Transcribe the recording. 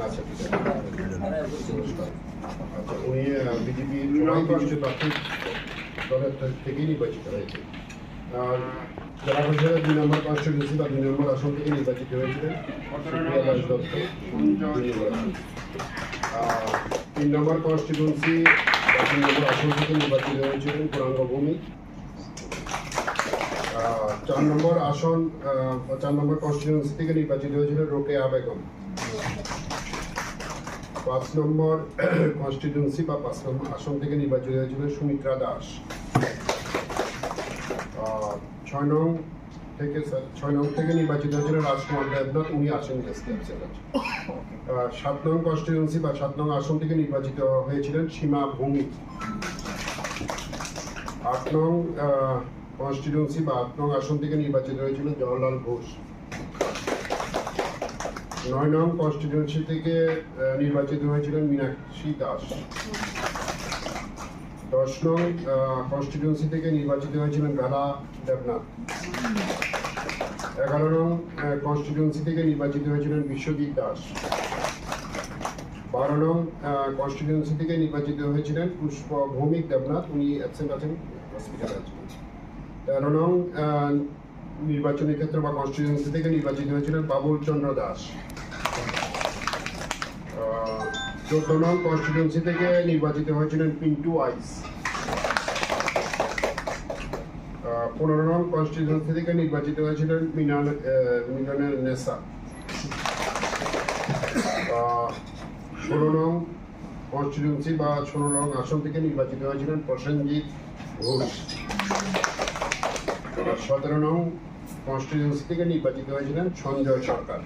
আচ্ছা উনি বিজেপি দলের থেকেই নির্বাচিত হয়েছে। আর জেলা পরিষদের 2 নম্বর কনস্টিটিউন্সি বা 2 নম্বর আসন থেকে নির্বাচিত হয়েছিলেন সুপ্রিয়া দাস দত্ত। 3 নম্বর কনস্টিটিউন্সি বা 3 নম্বর আসন থেকে নির্বাচিত হয়েছিলেন গৌরাঙ্গ ভৌমিক। 4 নম্বর আসন 4 নম্বর কনস্টিটিউন্সি থেকে নির্বাচিত হয়েছিলেন রোকেয়া বেগম। 5 নম্বর কনস্টিটিউন্সি বা 5 নম্বর আসন থেকে নির্বাচিত হয়েছিলেন সুমিত্রা দাস। 6 নং থেকে নির্বাচিত হয়েছিলেন রাজকুমার দেবনাথ, উনি আসেন গেছেন। 7 নং কনস্টিটিউন্সি বা 7 নং আসন থেকে নির্বাচিত হয়েছিলেন সীমা ভৌমিক। 8 নং কনস্টিটিউন্সি বা 8 নং আসন থেকে নির্বাচিত হয়েছিলেন জওহরলাল ঘোষ। 9 নং কনস্টিটিউন্সি থেকে নির্বাচিত হয়েছিলেন মীনাক্ষী দাস। 10 নং কনস্টিটিউন্সি থেকে নির্বাচিত হয়েছিলেন রাধা দেবনাথ। 11 নং কনস্টিটিউন্সি থেকে নির্বাচিত হয়েছিলেন বিশ্বজিৎ দাস। 12 নং কনস্টিটিউন্সি থেকে নির্বাচিত হয়েছিলেন পুষ্প ভৌমিক দেবনাথ, উনি অ্যাবসেন্ট আছেন, হসপিটালে আছেন। 13 নং নির্বাচনী ক্ষেত্র বা কনস্টিটিউন্সি থেকে নির্বাচিত হয়েছিলেন বাবুল চন্দ্র দাস। 14 নং কনস্টিটিউন্সি থেকে নির্বাচিত হয়েছিলেন পিন্টু আইস। 15 নং কনস্টিটিউন্সি থেকে নির্বাচিত হয়েছিলেন মিলনের নেসা। 16 নং কনস্টিটিউন্সি বা 16 নং আসন থেকে নির্বাচিত হয়েছিলেন প্রসেনজিৎ ঘোষ। 17 নং কনস্টিটিউন্সি থেকে নির্বাচিত হয়েছিলেন সঞ্জয় সরকার।